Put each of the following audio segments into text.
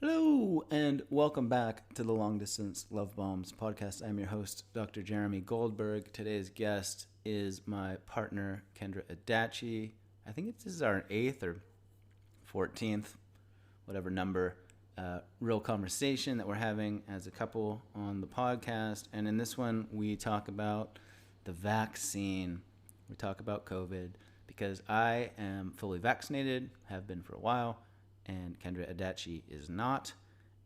Hello, and welcome back to the Long Distance Love Bombs podcast. I'm your host, Dr. Jeremy Goldberg. Today's guest is my partner, Kendra Adachi. I think this is our 8th or 14th, whatever number, real conversation that we're having as a couple on the podcast. And in this one, we talk about the vaccine. We talk about COVID because I am fully vaccinated, have been for a while, and Kendra Adachi is not.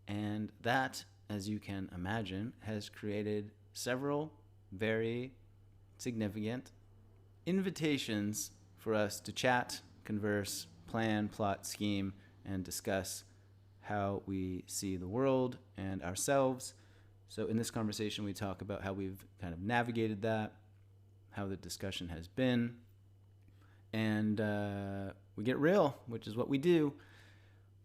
And that, as you can imagine, has created several very significant invitations for us to chat, converse, plan, plot, scheme, and discuss how we see the world and ourselves. So in this conversation, we talk about how we've kind of navigated that, how the discussion has been, and we get real, which is what we do.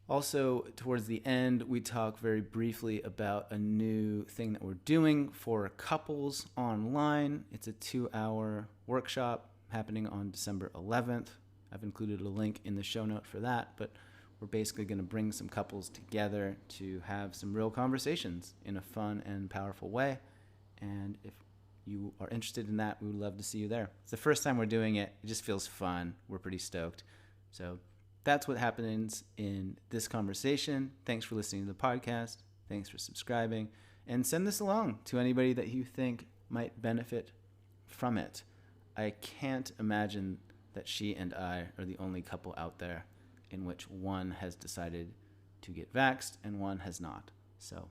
Also, towards the end, we talk very briefly about a new thing that we're doing for couples online. It's a 2-hour workshop happening on December 11th. I've included a link in the show note for that, but we're basically going to bring some couples together to have some real conversations in a fun and powerful way. And if you are interested in that, we would love to see you there. It's the first time we're doing it. It just feels fun. We're pretty stoked. So that's what happens in this conversation. Thanks for listening to the podcast. Thanks for subscribing. And send this along to anybody that you think might benefit from it. I can't imagine that she and I are the only couple out there in which one has decided to get vaxxed and one has not. So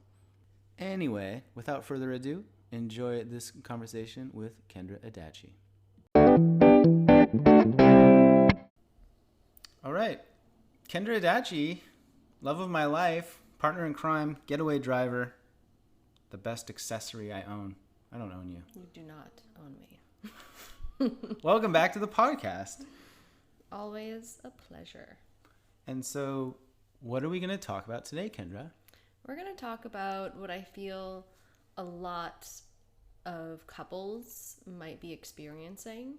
anyway, without further ado, enjoy this conversation with Kendra Adachi. All right. Kendra Adachi, love of my life, partner in crime, getaway driver, the best accessory I own. I don't own you. You do not own me. Welcome back to the podcast. Always a pleasure. And so, what are we going to talk about today, Kendra? We're going to talk about what I feel a lot of couples might be experiencing.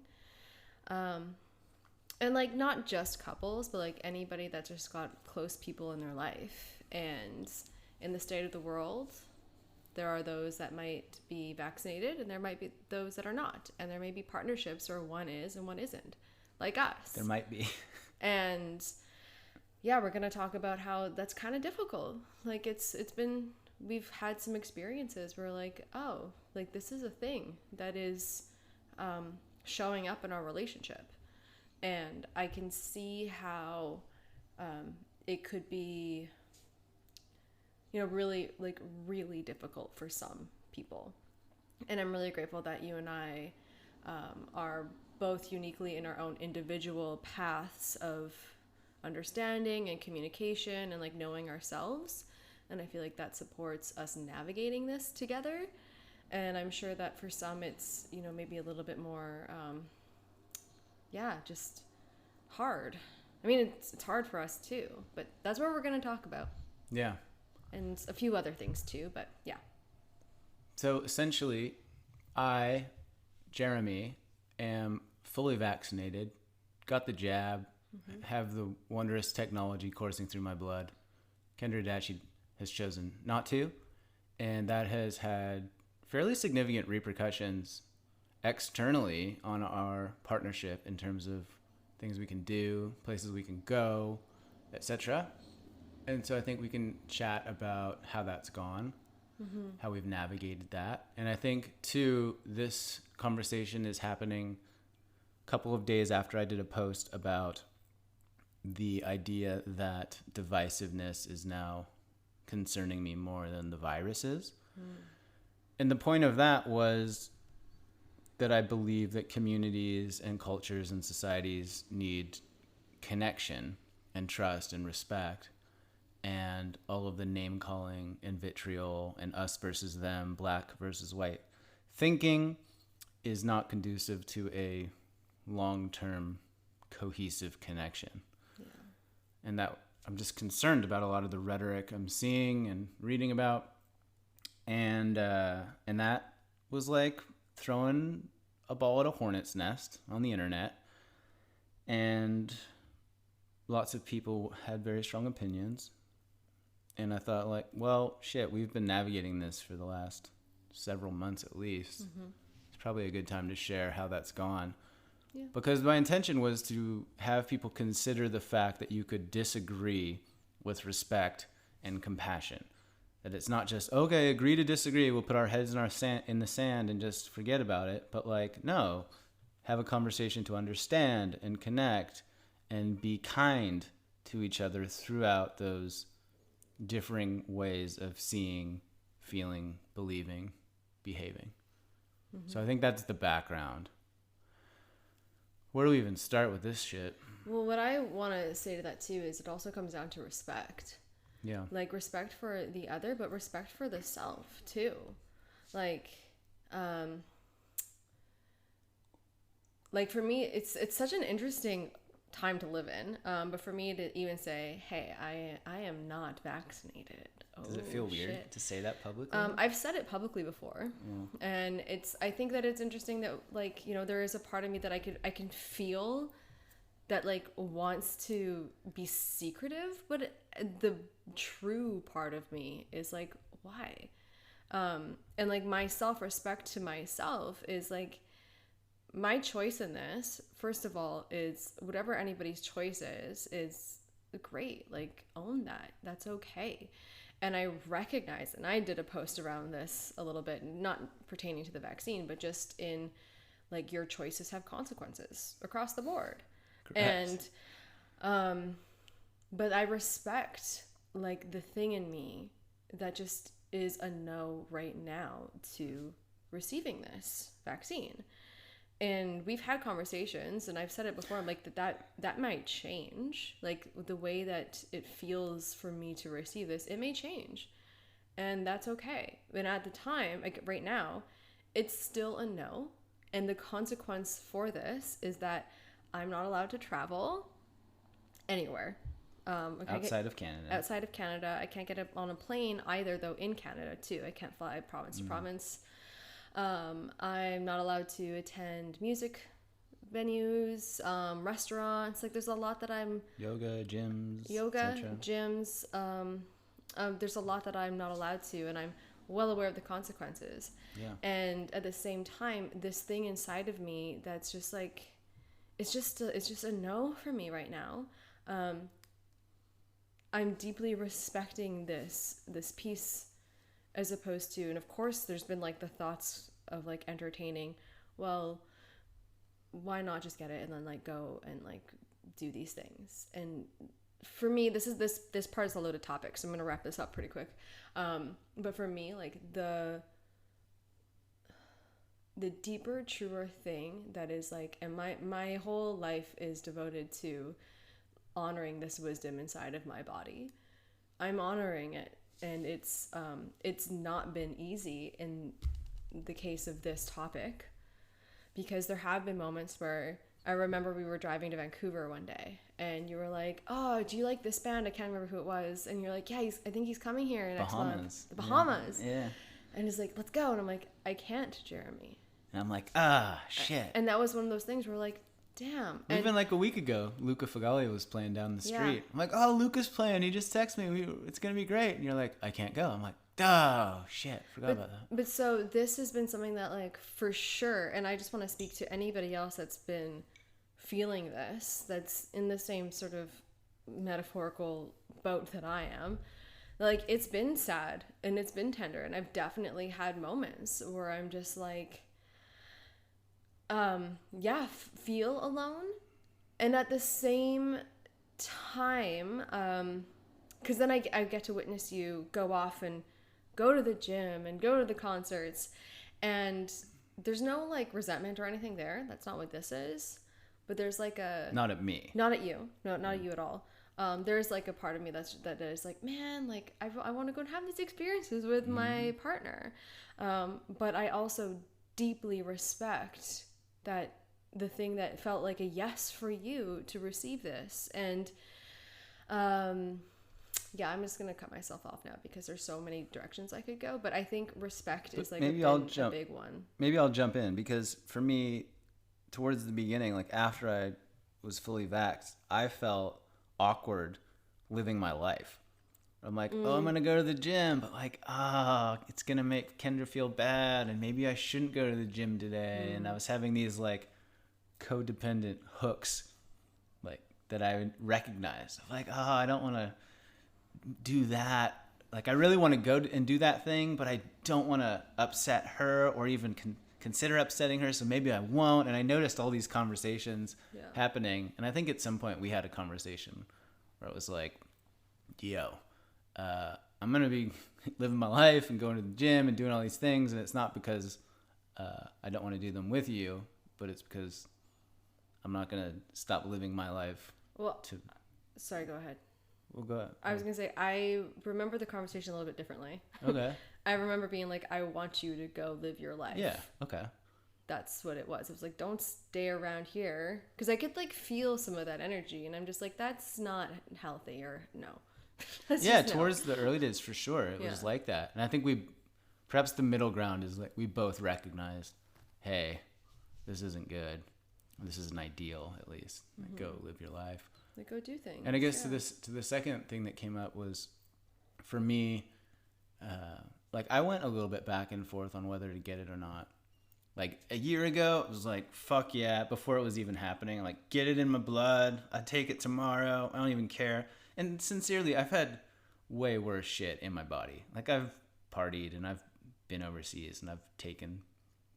And like not just couples, but like anybody that's just got close people in their life. And in the state of the world, there are those that might be vaccinated and there might be those that are not. And there may be partnerships where one is and one isn't, like us. There might be. And yeah, we're going to talk about how that's kind of difficult. Like we've had some experiences where like, oh, like this is a thing that is showing up in our relationship. And I can see how it could be, really difficult for some people. And I'm really grateful that you and I are both uniquely in our own individual paths of understanding and communication and like knowing ourselves. And I feel like that supports us navigating this together. And I'm sure that for some it's, maybe a little bit more just hard. I mean, it's hard for us too, but that's what we're going to talk about. Yeah. And a few other things too, but yeah. So essentially, I, Jeremy, am fully vaccinated, got the jab, have the wondrous technology coursing through my blood. Kendra Adachi has chosen not to, and that has had fairly significant repercussions externally on our partnership in terms of things we can do, places we can go, etc. And so I think we can chat about how that's gone, how we've navigated that. And I think, too, this conversation is happening a couple of days after I did a post about the idea that divisiveness is now concerning me more than the virus is. And the point of that was that I believe that communities and cultures and societies need connection and trust and respect, and all of the name calling and vitriol and us versus them, black versus white thinking is not conducive to a long-term cohesive connection. Yeah. And that I'm just concerned about a lot of the rhetoric I'm seeing and reading about. And that was like throwing a ball at a hornet's nest on the internet. And lots of people had very strong opinions. And I thought, like, well, shit, we've been navigating this for the last several months at least. It's probably a good time to share how that's gone. Yeah. Because my intention was to have people consider the fact that you could disagree with respect and compassion. That it's not just, okay, agree to disagree, we'll put our heads in the sand and just forget about it. But like, no, have a conversation to understand and connect and be kind to each other throughout those differing ways of seeing, feeling, believing, behaving. So I think that's the background. Where do we even start with this shit? Well, what I want to say to that too is it also comes down to respect. Yeah. Like respect for the other, but respect for the self too. Like for me, it's such an interesting time to live in. But for me to even say, hey, I am not vaccinated. Does it feel weird to say that publicly? I've said it publicly before, and I think that it's interesting that, like, you know, there is a part of me that I can feel that, like, wants to be secretive, but the true part of me is like, why? And like my self-respect to myself is like, my choice in this, first of all, is whatever anybody's choice is great. Like, own that. That's okay. And I recognize, and I did a post around this a little bit, not pertaining to the vaccine, but just in, like, your choices have consequences across the board. Correct. And, but I respect, like, the thing in me that just is a no right now to receiving this vaccine. And we've had conversations, and I've said it before, I'm like, that might change. Like, the way that it feels for me to receive this, it may change. And that's okay. And at the time, like right now, it's still a no. And the consequence for this is that I'm not allowed to travel anywhere. Outside of Canada. Outside of Canada. I can't get on a plane either, though, in Canada, too. I can't fly province to province. I'm not allowed to attend music venues, restaurants. Like, there's a lot that I'm... Yoga, gyms, there's a lot that I'm not allowed to, and I'm well aware of the consequences. Yeah. And at the same time, this thing inside of me that's just like... It's just a no for me right now. I'm deeply respecting this piece, as opposed to, and of course there's been like the thoughts of like entertaining, well, why not just get it and then like go and like do these things? And for me, this part is a loaded topic, so I'm gonna wrap this up pretty quick. But for me, like the deeper, truer thing that is like, and my whole life is devoted to honoring this wisdom inside of my body. I'm honoring it. And it's not been easy in the case of this topic, because there have been moments where I remember we were driving to Vancouver one day and you were like, oh, do you like this band? I can't remember who it was. And you're like, yeah, I think he's coming here next month. The Bahamas. Yeah. And he's like, let's go. And I'm like, I can't, Jeremy. And I'm like, shit. And that was one of those things where we're like, damn. Even like a week ago, Luca Fagalia was playing down the street. Yeah. I'm like, oh, Luca's playing. He just texted me. It's going to be great. And you're like, I can't go. I'm like, oh, shit. Forgot about that. But so this has been something that, like, for sure, and I just want to speak to anybody else that's been feeling this, that's in the same sort of metaphorical boat that I am. Like, it's been sad and it's been tender. And I've definitely had moments where I'm just like, feel alone. And at the same time, because then I get to witness you go off and go to the gym and go to the concerts, and there's no like resentment or anything there. That's not what this is. But there's like a... Not at me. Not at you. No, not at you at all. There's like a part of me that is like, man, like I want to go and have these experiences with my partner. But I also deeply respect that the thing that felt like a yes for you to receive this. And I'm just going to cut myself off now because there's so many directions I could go. But I think respect is like a big one. Maybe I'll jump in, because for me, towards the beginning, like after I was fully vaxxed, I felt awkward living my life. I'm like, oh, I'm going to go to the gym, but like, it's going to make Kendra feel bad, and maybe I shouldn't go to the gym today. And I was having these like codependent hooks like that I recognized. Like, I don't want to do that. Like, I really want to go and do that thing, but I don't want to upset her or even consider upsetting her, so maybe I won't. And I noticed all these conversations happening, and I think at some point we had a conversation where it was like, yo, I'm going to be living my life and going to the gym and doing all these things, and it's not because I don't want to do them with you, but it's because I'm not going to stop living my life. Sorry, go ahead. Well, go ahead. I was going to say, I remember the conversation a little bit differently. Okay. I remember being like, I want you to go live your life. Yeah, okay. That's what it was. It was like, don't stay around here. Because I could like feel some of that energy. And I'm just like, that's not healthy, or no. Towards the early days, for sure. It was like that. And I think perhaps the middle ground is like we both recognized, hey, this isn't good. This isn't ideal, at least. Like, go live your life. Like, go do things. And I guess to the second thing that came up was, for me, like I went a little bit back and forth on whether to get it or not. Like a year ago, it was like, fuck yeah, before it was even happening. Like, get it in my blood. I'd take it tomorrow. I don't even care. And sincerely, I've had way worse shit in my body. Like, I've partied and I've been overseas and I've taken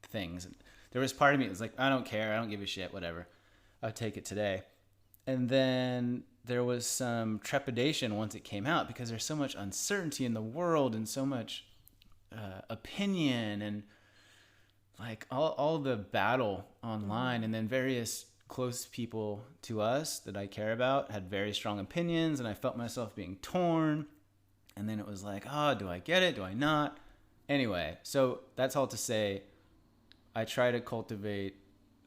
things. And there was part of me that was like, I don't care. I don't give a shit. Whatever. I'll take it today. And then there was some trepidation once it came out, because there's so much uncertainty in the world and so much opinion and like all the battle online. And then various close people to us that I care about had very strong opinions, and I felt myself being torn. And then it was like, do I get it? Do I not? Anyway, so that's all to say, I try to cultivate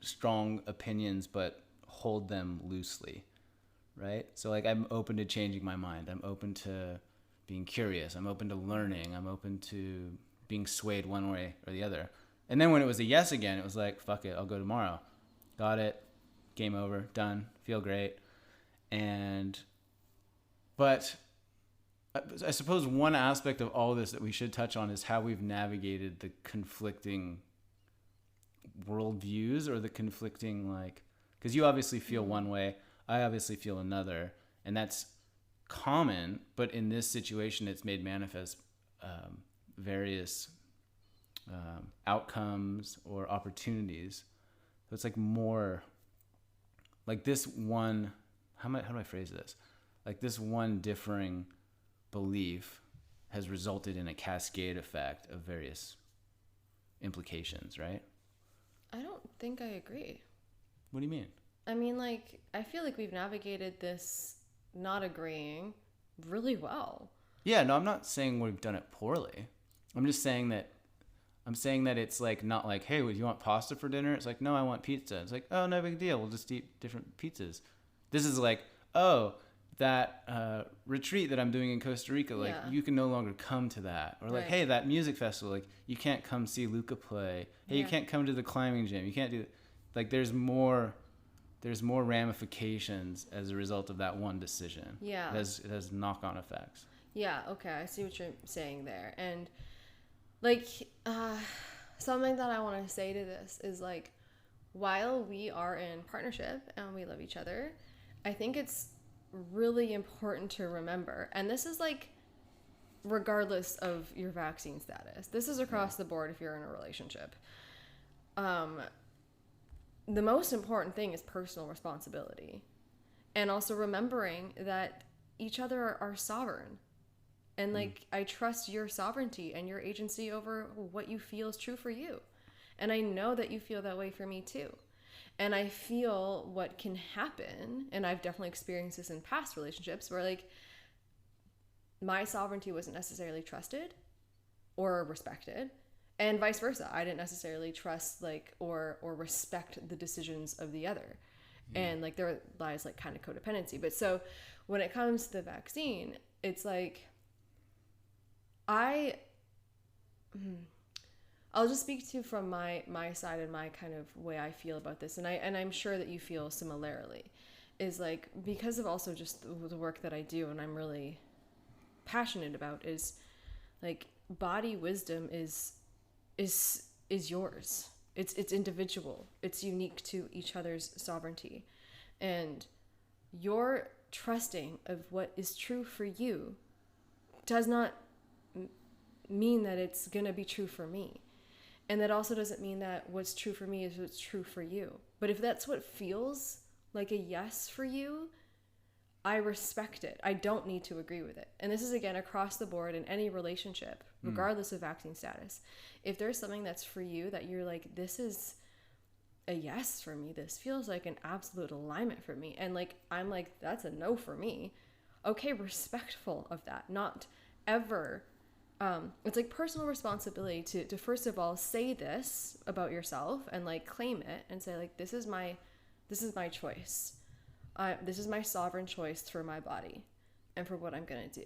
strong opinions, but hold them loosely, right? So like, I'm open to changing my mind. I'm open to being curious. I'm open to learning. I'm open to being swayed one way or the other. And then when it was a yes again, it was like, fuck it, I'll go tomorrow. Got it. Game over. Done. Feel great. But I suppose one aspect of all this that we should touch on is how we've navigated the conflicting worldviews, or the conflicting, like, because you obviously feel one way, I obviously feel another, and that's common. But in this situation, it's made manifest various outcomes or opportunities. So it's like more like this one. How do I phrase this? Like, this one differing belief has resulted in a cascade effect of various implications, right? I don't think I agree. What do you mean? I mean, like, I feel like we've navigated this not agreeing really well. Yeah, no, I'm not saying we've done it poorly. I'm just saying that it's like, not like, hey, would you want pasta for dinner? It's like, no, I want pizza. It's like, oh, no big deal. We'll just eat different pizzas. This is like, oh, that retreat that I'm doing in Costa Rica, like, you can no longer come to that. Or like, hey, that music festival, like, you can't come see Luca play. Hey, you can't come to the climbing gym. You can't do it. Like, there's more ramifications as a result of that one decision. Yeah. It has knock-on effects. Yeah, okay, I see what you're saying there. And like, something that I want to say to this is, like, while we are in partnership and we love each other, I think it's really important to remember, and this is like regardless of your vaccine status, this is across the board if you're in a relationship, the most important thing is personal responsibility, and also remembering that each other are sovereign. And like, I trust your sovereignty and your agency over what you feel is true for you. And I know that you feel that way for me too. And I feel what can happen, and I've definitely experienced this in past relationships, where like my sovereignty wasn't necessarily trusted or respected, and vice versa. I didn't necessarily trust like or respect the decisions of the other. And like, there lies like kind of codependency. But so when it comes to the vaccine, it's like, I'll just speak to from my side and my kind of way I feel about this, and I'm sure that you feel similarly, is like, because of also just the work that I do, and I'm really passionate about is like body wisdom is yours. It's individual. It's unique to each other's sovereignty. And your trusting of what is true for you does not mean that it's going to be true for me. And that also doesn't mean that what's true for me is what's true for you. But if that's what feels like a yes for you, I respect it. I don't need to agree with it. And this is, again, across the board in any relationship, regardless of vaccine status. If there's something that's for you that you're like, this is a yes for me, this feels like an absolute alignment for me, and like I'm like, that's a no for me, okay, respectful of that. Not ever it's like personal responsibility to first of all say this about yourself and like claim it and say like, this is my choice. This is my sovereign choice for my body and for what I'm gonna do.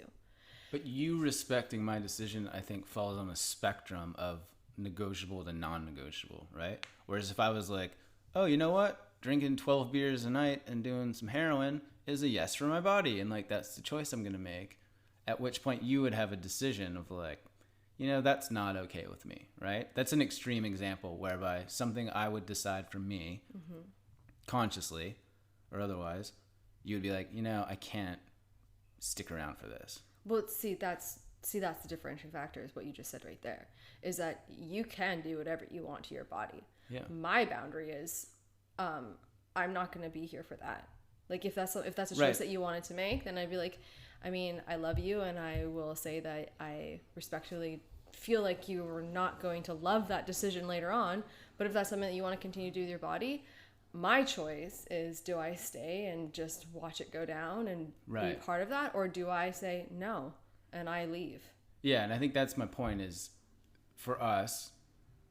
But you respecting my decision, I think, falls on a spectrum of negotiable to non-negotiable, right? Whereas if I was like, oh, you know what? Drinking 12 beers a night and doing some heroin is a yes for my body, and like that's the choice I'm going to make, at which point you would have a decision of like, you know, that's not okay with me, right? That's an extreme example whereby something I would decide for me, consciously or otherwise, you would be like, you know, I can't stick around for this. Well, that's the differentiating factor is what you just said right there, is that you can do whatever you want to your body. Yeah. My boundary is, I'm not going to be here for that. Like if that's a choice Right. that you wanted to make, then I'd be like, I mean, I love you, and I will say that I respectfully feel like you are not going to love that decision later on. But if that's something that you want to continue to do with your body, my choice is, do I stay and just watch it go down and be part of that? Or do I say no and I leave? Yeah, and I think that's my point is, for us,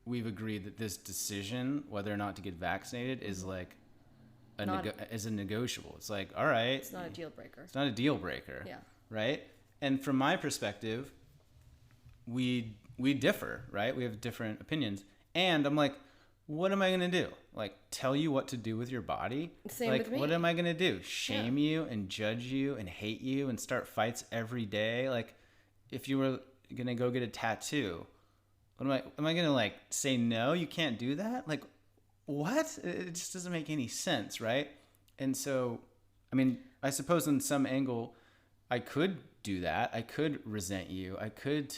we've agreed that this decision, whether or not to get vaccinated, is like is a negotiable. It's like, all right. It's not a deal breaker. It's not a deal breaker. Yeah. Right? And from my perspective, we differ, right? We have different opinions. And I'm like, what am I going to do? Like, tell you what to do with your body? Same like, with me. what am I going to do? Shame you and judge you and hate you and start fights every day? Like, if you were going to go get a tattoo, am I going to like say, no, you can't do that? Like, what? It just doesn't make any sense, right? And so, I mean, I suppose on some angle, I could do that. I could resent you. I could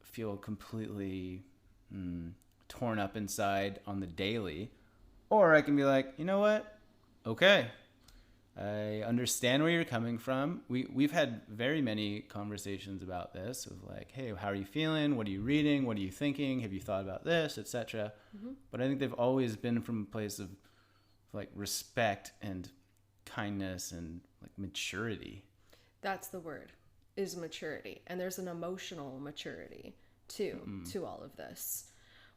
feel completely torn up inside on the daily. Or I can be like, you know what? Okay. I understand where you're coming from. We've had very many conversations about this of like, hey, how are you feeling? What are you reading? What are you thinking? Have you thought about this, etc.? But I think they've always been from a place of like respect and kindness and like maturity. That's the word, is maturity. And there's an emotional maturity too to all of this,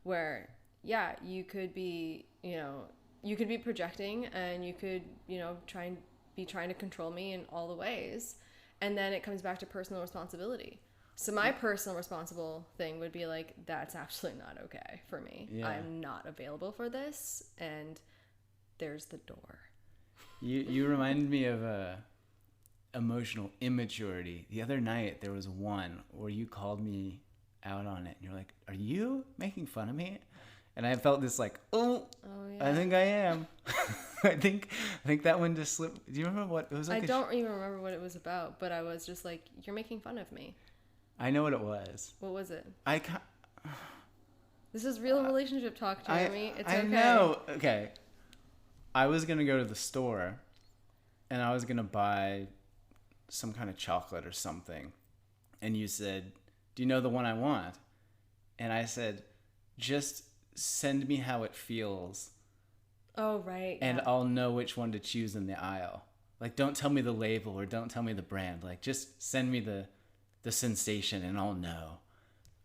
where you could be, you could be projecting, and you could, trying to control me in all the ways. And then it comes back to personal responsibility. So my personal responsible thing would be like, that's absolutely not okay for me. Yeah. I'm not available for this. And there's the door. You reminded me of emotional immaturity. The other night there was one where you called me out on it and you're like, are you making fun of me? And I felt this like, oh yeah. I think I am. I think that one just slipped. Do you remember what it was like? I don't even remember what it was about, but I was just like, you're making fun of me. I know what it was. What was it? This is real relationship talk, Jeremy. It's okay. I know. Okay. I was going to go to the store and I was going to buy some kind of chocolate or something. And you said, do you know the one I want? And I said, just send me how it feels. Oh, right. And I'll know which one to choose in the aisle. Like, don't tell me the label or don't tell me the brand. Like, just send me the sensation and I'll know.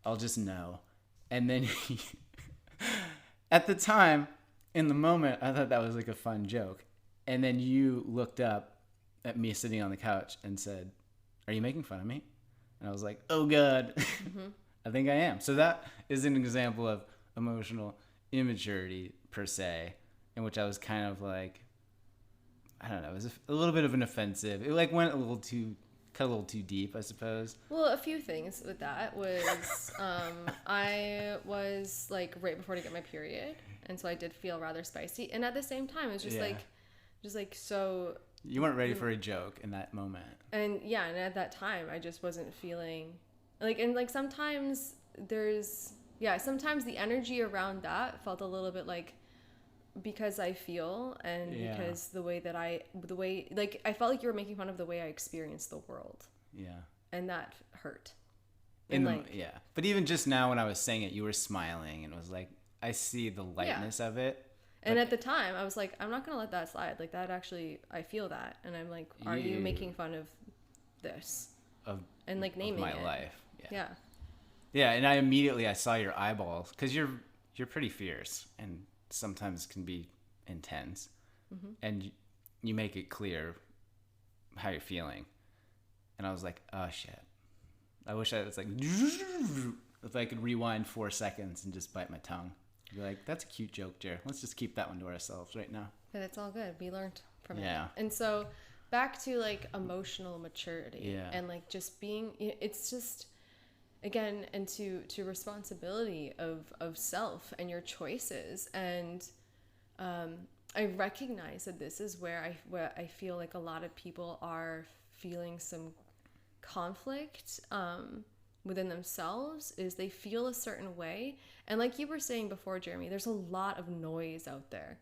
I'll just know. And then at the time, in the moment, I thought that was like a fun joke. And then you looked up at me sitting on the couch and said, are you making fun of me? And I was like, oh God, I think I am. So that is an example of emotional immaturity per se, in which I was kind of like, I don't know, it was a little bit of an offensive. It like went a little too cut a little too deep, I suppose. Well, a few things with that was I was like right before to get my period, and so I did feel rather spicy. And at the same time, it was just like so. You weren't ready for a joke in that moment. And yeah, and at that time, I just wasn't feeling like, and like sometimes sometimes the energy around that felt a little bit like, because I feel and because the way like I felt like you were making fun of the way I experienced the world. Yeah. And that hurt. But even just now when I was saying it, you were smiling and it was like, I see the lightness of it. And at the time I was like, I'm not going to let that slide. Like that actually, I feel that. And I'm like, are you making fun of this? And like naming my it. life. Yeah. Yeah. And I saw your eyeballs because you're pretty fierce and sometimes can be intense, and you make it clear how you're feeling, and I was like, oh shit, I wish I was like, if I could rewind 4 seconds and just bite my tongue, be like, that's a cute joke, Jer, let's just keep that one to ourselves right now. But it's all good, we learned from it. Yeah. And so back to like emotional maturity and like just being, it's just again, and to responsibility of self and your choices. And I recognize that this is where I feel like a lot of people are feeling some conflict within themselves, is they feel a certain way. And like you were saying before, Jeremy, there's a lot of noise out there.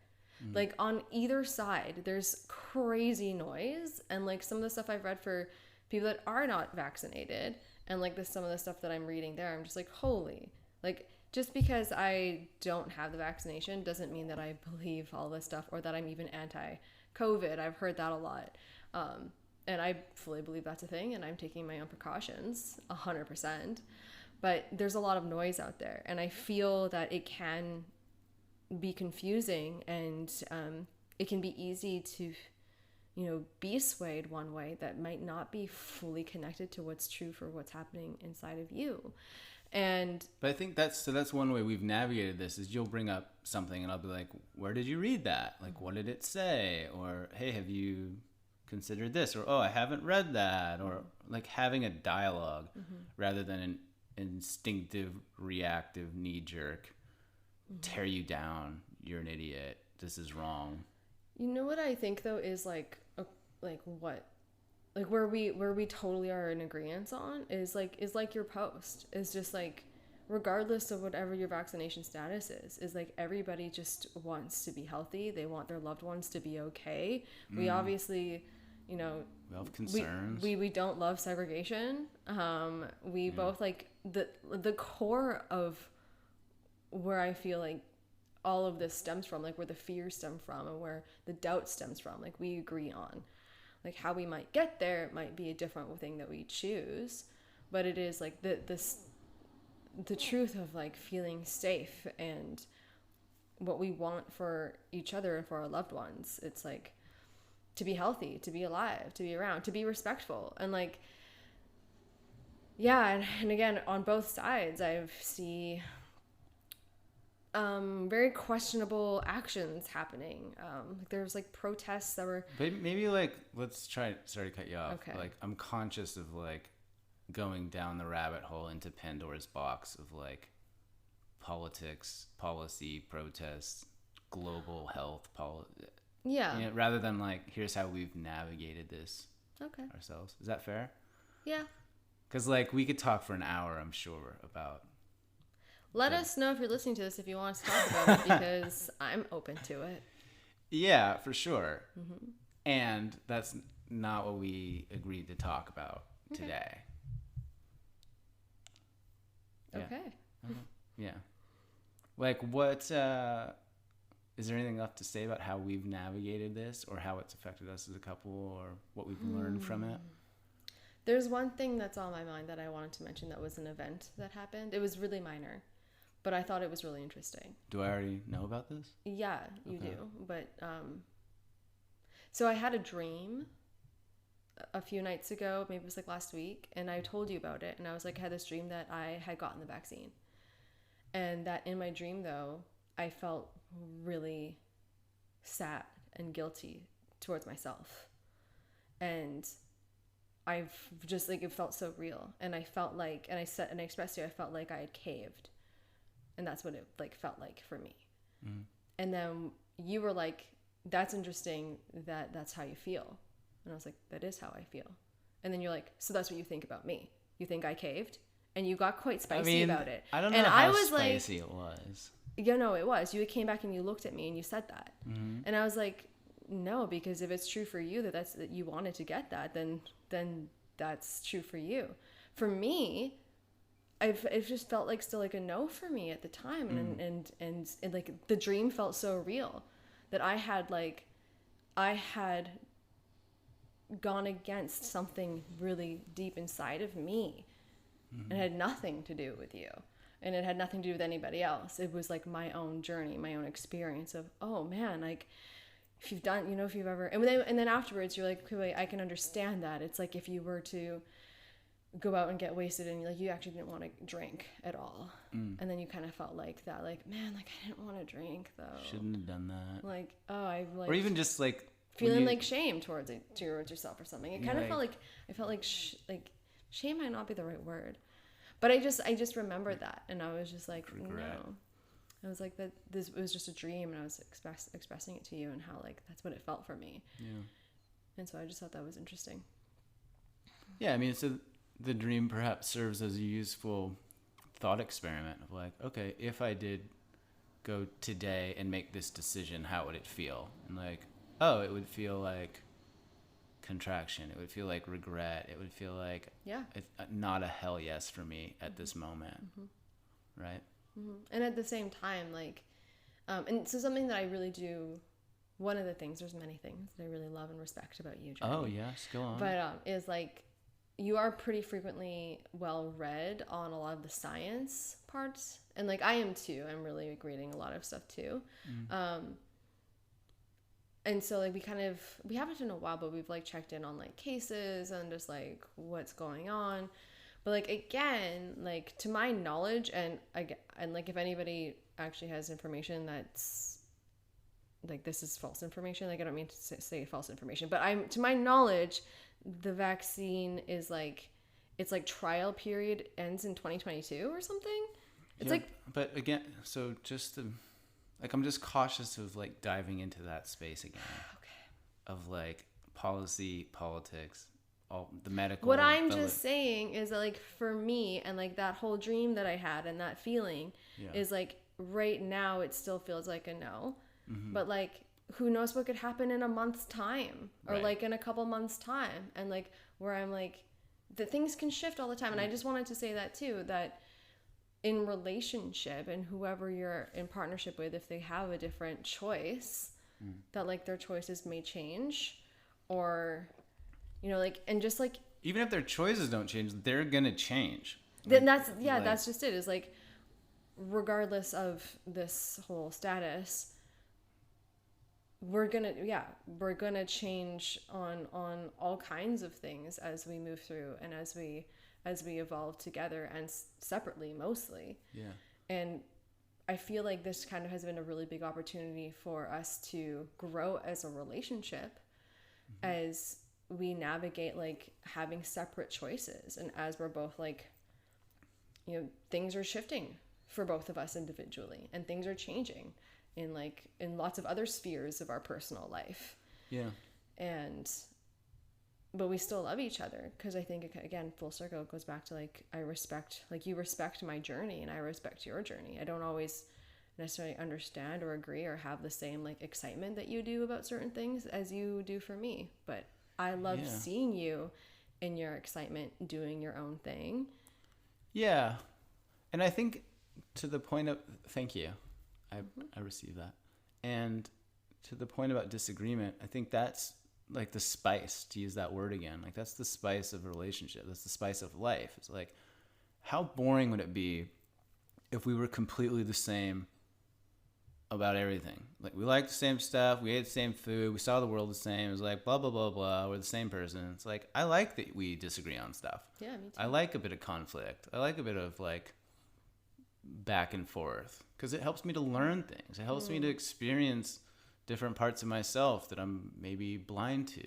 Like on either side, there's crazy noise. And like some of the stuff I've read for people that are not vaccinated, and like some of the stuff that I'm reading there, I'm just like, holy, like just because I don't have the vaccination doesn't mean that I believe all this stuff or that I'm even anti-COVID. I've heard that a lot. And I fully believe that's a thing, and I'm taking my own precautions 100%. But there's a lot of noise out there, and I feel that it can be confusing, and it can be easy to be swayed one way that might not be fully connected to what's true for what's happening inside of you. But I think that's one way we've navigated this, is you'll bring up something and I'll be like, where did you read that? Like, what did it say? Or, hey, have you considered this? Or, oh, I haven't read that. Or like having a dialogue rather than an instinctive, reactive, knee-jerk, tear you down, you're an idiot, this is wrong. You know what I think though is like where we totally are in agreement on is like your post is just like, regardless of whatever your vaccination status is like everybody just wants to be healthy. They want their loved ones to be okay. We obviously, we have concerns. We don't love segregation. We both like the core of where I feel like all of this stems from, like where the fear stems from and where the doubt stems from, like we agree on. Like how we might get there, it might be a different thing that we choose, but it is like the truth of like feeling safe and what we want for each other and for our loved ones. It's like to be healthy, to be alive, to be around, to be respectful. And like, yeah. And again, on both sides, I see very questionable actions happening. There's like protests that were, maybe like, sorry to cut you off. Okay. Like I'm conscious of like going down the rabbit hole into Pandora's box of like politics, policy, protests, global health policy. Yeah. Rather than like, here's how we've navigated this ourselves. Is that fair? Yeah. Because like we could talk for an hour, I'm sure, about. Let us know if you're listening to this, if you want us to talk about it, because I'm open to it. Yeah, for sure. Mm-hmm. And that's not what we agreed to talk about today. Okay. Yeah. Like what, is there anything left to say about how we've navigated this or how it's affected us as a couple or what we've learned from it? There's one thing that's on my mind that I wanted to mention that was an event that happened. It was really minor, but I thought it was really interesting. Do I already know about this? Yeah, you do. But so I had a dream a few nights ago, maybe it was like last week, and I told you about it. And I was like, I had this dream that I had gotten the vaccine. And that in my dream, though, I felt really sad and guilty towards myself. And I've just like, it felt so real. And I felt like, and I expressed to you, I felt like I had caved. And that's what it like felt like for me. Mm-hmm. And then you were like, that's interesting that that's how you feel. And I was like, that is how I feel. And then you're like, so that's what you think about me. You think I caved? And you got quite spicy about it. I don't know and how I was spicy it was. You know, it was. You came back and you looked at me and you said that. Mm-hmm. And I was like, no, because if it's true for you that you wanted to get that, then that's true for you. For me, it just felt like still like a no for me at the time. And like the dream felt so real that I had gone against something really deep inside of me. Mm-hmm. It had nothing to do with you. And it had nothing to do with anybody else. It was like my own journey, my own experience of, oh man, like if you've done, if you've ever, and then afterwards you're like, okay, wait, I can understand that. It's like if you were to go out and get wasted and you actually didn't want to drink at all. And then you kind of felt like that, like, man, like I didn't want to drink though. Shouldn't have done that. Like, oh, I like. Or even just like. Feeling like shame towards yourself or something. It kind of felt like, I felt like shame might not be the right word. But I just remembered that. And I was just like, regret. No. I was like, it was just a dream, and I was expressing it to you, and how like that's what it felt for me. Yeah. And so I just thought that was interesting. Yeah, I mean, so the dream perhaps serves as a useful thought experiment of like, okay, if I did go today and make this decision, how would it feel? And like, oh, it would feel like contraction. It would feel like regret. It would feel like not a hell yes for me at this moment. Mm-hmm. Right? Mm-hmm. And at the same time, like, and so something that I really do, one of the things, there's many things that I really love and respect about you, Jeremy. Oh, yes, go on. But is like, you are pretty frequently well read on a lot of the science parts. And like, I am too. I'm really like, reading a lot of stuff too. Mm. And so like, we haven't in a while, but we've like checked in on like cases and just like what's going on. But like, again, like to my knowledge, and like if anybody actually has information that's like, this is false information, like I don't mean to say false information, but to my knowledge, the vaccine is like, it's like trial period ends in 2022 or something. It's like, but again, so just like, I'm just cautious of like diving into that space again. Okay. Of like policy, politics, all the medical. What I'm just saying is that like for me, and like that whole dream that I had and that feeling is like right now it still feels like a no. Mm-hmm. But like, who knows what could happen in a month's time or like in a couple months time, and like where I'm like, the things can shift all the time. And I just wanted to say that too, that in relationship and whoever you're in partnership with, if they have a different choice, that like their choices may change, or like, and just like, even if their choices don't change, they're gonna change. Then that's just it, is like, regardless of this whole status, we're gonna change on all kinds of things as we move through and as we evolve together and separately mostly. Yeah. And I feel like this kind of has been a really big opportunity for us to grow as a relationship, as we navigate like having separate choices, and as we're both like, things are shifting for both of us individually, and things are changing in lots of other spheres of our personal life. Yeah. But we still love each other, because I think, again, full circle, it goes back to like, I respect, like, you respect my journey and I respect your journey. I don't always necessarily understand or agree or have the same like excitement that you do about certain things as you do for me, but I love seeing you in your excitement doing your own thing. Yeah. And I think to the point of, thank you. I received that. And to the point about disagreement, I think that's like the spice, to use that word again. Like, that's the spice of a relationship. That's the spice of life. It's like, how boring would it be if we were completely the same about everything? Like, we liked the same stuff, we ate the same food, we saw the world the same. It was like, blah, blah, blah, blah. We're the same person. It's like, I like that we disagree on stuff. Yeah, me too. I like a bit of conflict. I like a bit of like back and forth, because it helps me to learn things. It helps me to experience different parts of myself that I'm maybe blind to,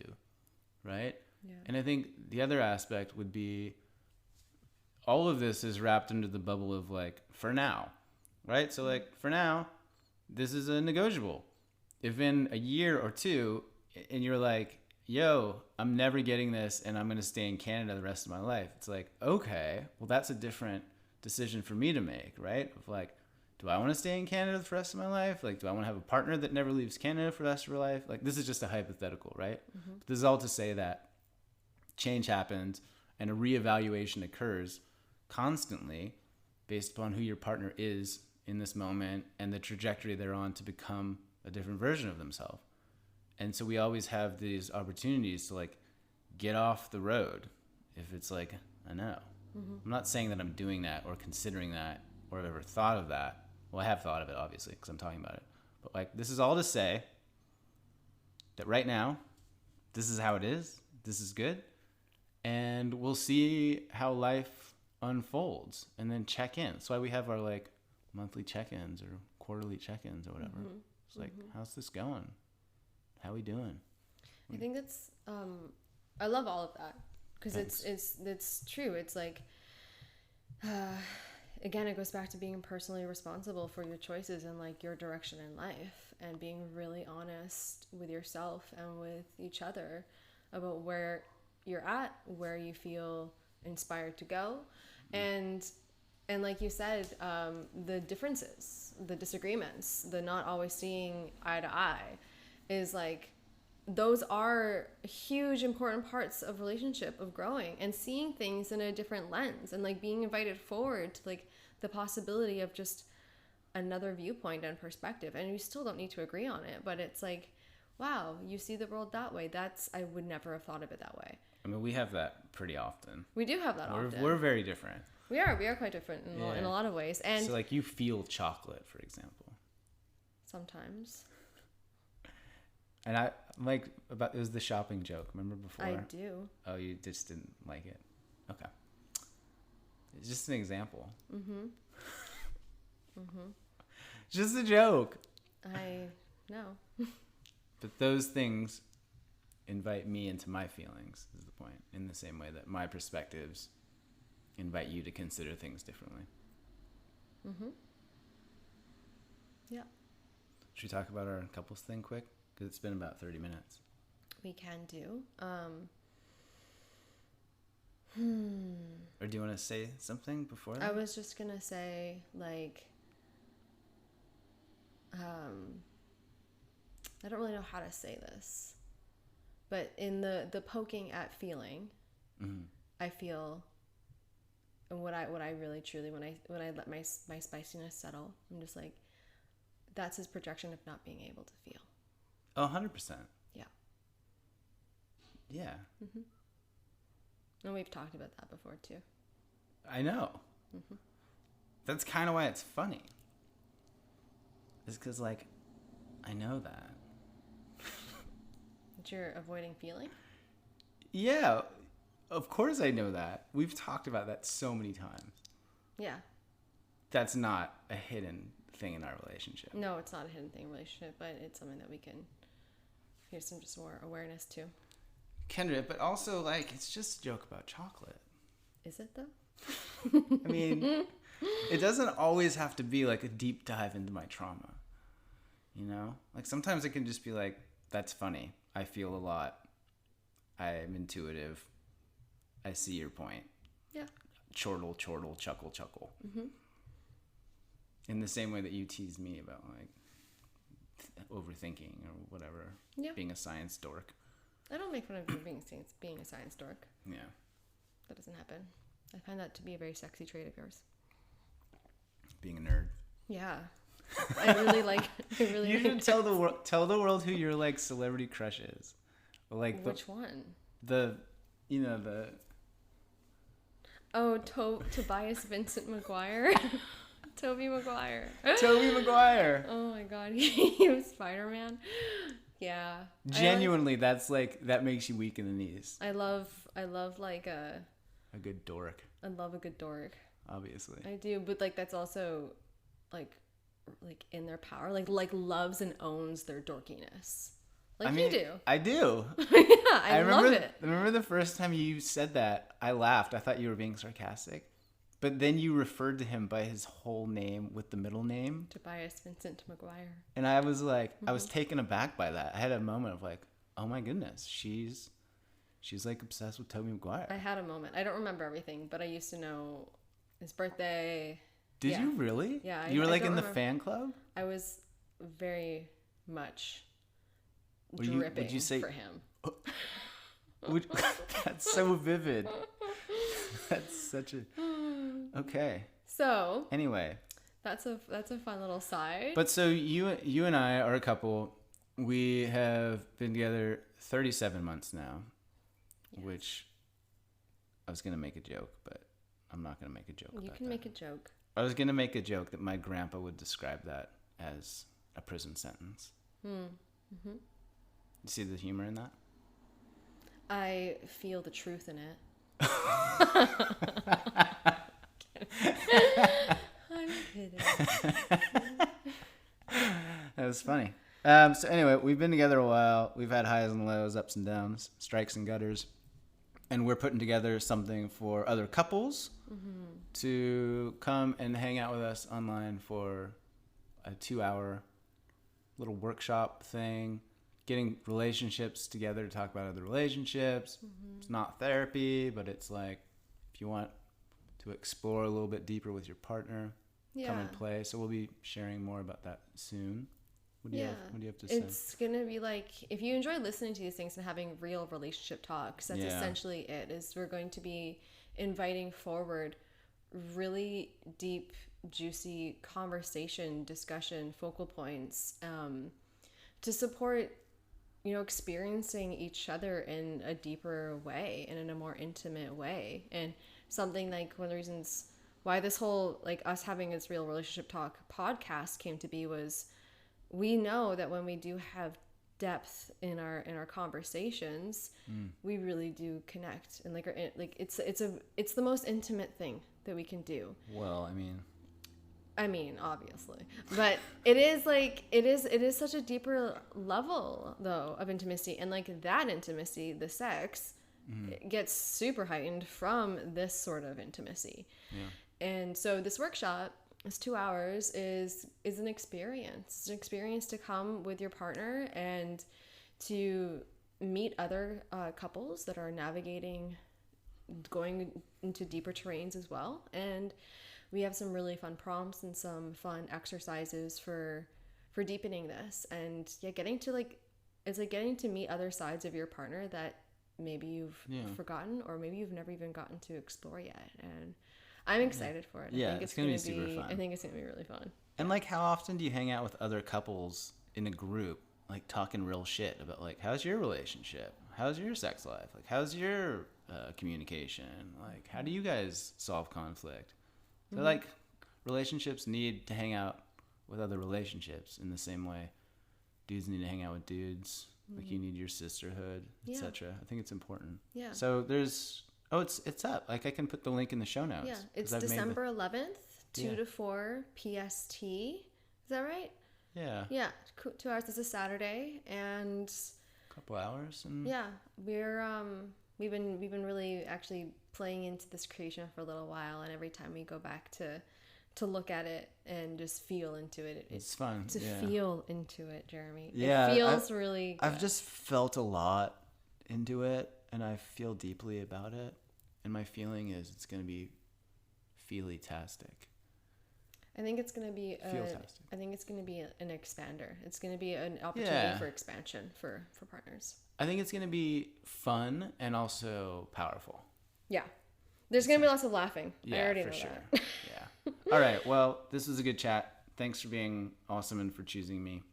right? Yeah. And I think the other aspect would be all of this is wrapped under the bubble of like, for now, right? So like, for now, this is a negotiable. If in a year or two, and you're like, yo, I'm never getting this and I'm going to stay in Canada the rest of my life. It's like, okay, well, that's a different decision for me to make, right? Of like, do I want to stay in Canada for the rest of my life? Like, do I want to have a partner that never leaves Canada for the rest of her life? Like, this is just a hypothetical, right? Mm-hmm. But this is all to say that change happens and a reevaluation occurs constantly based upon who your partner is in this moment and the trajectory they're on to become a different version of themselves. And so we always have these opportunities to like get off the road if it's like a no. Mm-hmm. I'm not saying that I'm doing that or considering that or I've ever thought of that. Well, I have thought of it, obviously, because I'm talking about it. But like, this is all to say that right now, this is how it is. This is good. And we'll see how life unfolds and then check in. That's why we have our like monthly check-ins or quarterly check-ins or whatever. Mm-hmm. It's like, how's this going? How we doing? I think that's I love all of that because it's true. It's like again, it goes back to being personally responsible for your choices and like your direction in life and being really honest with yourself and with each other about where you're at, where you feel inspired to go, and like you said, the differences, the disagreements, the not always seeing eye to eye is like, those are huge important parts of relationship, of growing and seeing things in a different lens and like being invited forward to like the possibility of just another viewpoint and perspective. And you still don't need to agree on it, but it's like, wow, you see the world that way. I would never have thought of it that way. I mean, we have that pretty often. We do have that often. We're very different. We are quite different in a lot of ways. And so like you feel chocolate, for example. Sometimes. And I like it was the shopping joke. Remember before? I do. Oh, you just didn't like it. Okay. It's just an example. Mm-hmm. Mm-hmm. Just a joke. I know. But those things invite me into my feelings, is the point. In the same way that my perspectives invite you to consider things differently. Mm-hmm. Yeah. Should we talk about our couples thing quick? Because it's been about 30 minutes. We can do. Or do you want to say something before that? I was just going to say, like, I don't really know how to say this, but in the poking at feeling, mm-hmm. I feel, and what I really truly, when I let my spiciness settle, I'm just like, that's his projection of not being able to feel. Oh, 100%. Yeah. Yeah. Mm-hmm. And we've talked about that before too. I know. Mm-hmm. That's kind of why it's funny. It's because, like, I know that. That you're avoiding feeling? Yeah. Of course I know that. We've talked about that so many times. Yeah. That's not a hidden thing in our relationship. No, it's not a hidden thing in a relationship, but it's something that we can here's some just more awareness to. Kendra, but also, like, it's just a joke about chocolate. Is it, though? I mean, it doesn't always have to be, like, a deep dive into my trauma. You know? Like, sometimes it can just be like, that's funny. I feel a lot. I'm intuitive. I see your point. Yeah. Chortle, chuckle. Mm-hmm. In the same way that you tease me about, like, overthinking or whatever. Yeah. Being a science dork. I don't make fun of you being a science dork. Yeah. That doesn't happen. I find that to be a very sexy trait of yours. Being a nerd. Yeah. I really like. You should tell the world who your like celebrity crush is. Like which one? Oh, Tobias Vincent Maguire. Toby Maguire. Toby Maguire. Oh my God, he was Spider-Man. Yeah. Genuinely, that's like that makes you weak in the knees. I love like a good dork. I love a good dork. Obviously. I do, but like that's also like in their power, like loves and owns their dorkiness. Like you do. I do. Yeah, I love it. I remember the first time you said that, I laughed. I thought you were being sarcastic. But then you referred to him by his whole name with the middle name. Tobias Vincent McGuire. And I was like, I was taken aback by that. I had a moment of like, oh my goodness, she's like obsessed with Tobey Maguire. I had a moment. I don't remember everything, but I used to know his birthday. Did you really? Yeah. You were like in the fan club? I was very much Would dripping you say, for him. That's so vivid. That's such a... Okay. So anyway, that's a fun little side. But so you and I are a couple. We have been together 37 months now, yes. Which I was gonna make a joke, but I'm not gonna make a joke. You can make a joke. I was gonna make a joke that my grandpa would describe that as a prison sentence. Mm-hmm. You see the humor in that? I feel the truth in it. I'm kidding. That was funny. So anyway, we've been together a while. We've had highs and lows, ups and downs, strikes and gutters. And we're putting together something for other couples to come and hang out with us online for a 2-hour little workshop thing, getting relationships together to talk about other relationships. It's not therapy, but it's like if you want to explore a little bit deeper with your partner, come and play. So we'll be sharing more about that soon. What do you have to say? It's going to be like, if you enjoy listening to these things and having real relationship talks, that's essentially it. Is we're going to be inviting forward really deep, juicy conversation, discussion, focal points to support, experiencing each other in a deeper way and in a more intimate way. And something like one of the reasons why this whole, like, us having this Real Relationship Talk podcast came to be was we know that when we do have depth in our conversations, we really do connect, and it's the most intimate thing that we can do. Well, I mean, obviously, but it is such a deeper level though of intimacy, and like that intimacy, the sex, gets super heightened from this sort of intimacy. Yeah. And so this workshop, this 2 hours, is an experience. It's an experience to come with your partner and to meet other couples that are navigating, going into deeper terrains as well. And we have some really fun prompts and some fun exercises for deepening this. And getting to getting to meet other sides of your partner that maybe you've forgotten, or maybe you've never even gotten to explore yet. And I'm excited for it. Yeah, I think it's going to be super fun. I think it's going to be really fun. And like, how often do you hang out with other couples in a group, like talking real shit about like, how's your relationship? How's your sex life? Like, how's your communication? Like, how do you guys solve conflict? So like, relationships need to hang out with other relationships in the same way dudes need to hang out with dudes. Like, you need your sisterhood, etc. I think it's important. Yeah. So there's... Oh, it's up. Like, I can put the link in the show notes. Yeah, it's December 11th, 2 to 4 PST. Is that right? Yeah. Yeah, 2 hours. This is Saturday, and a couple hours. And yeah, we've been really actually playing into this creation for a little while, and every time we go back to look at it and just feel into it, it's fun to feel into it, Jeremy. Yeah, it feels really good. I've just felt a lot into it, and I feel deeply about it, and my feeling is it's going to be feely-tastic. I think it's going to be an expander. It's going to be an opportunity for expansion for partners. I think it's going to be fun and also powerful. Yeah. There's going to be lots of laughing. Yeah, I already know sure. that. Yeah. All right. Well, this was a good chat. Thanks for being awesome and for choosing me.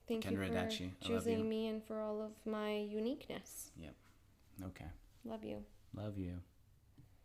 Thank Kendra you for Adachi. choosing me and for all of my uniqueness. Yep. Okay. Love you. Love you.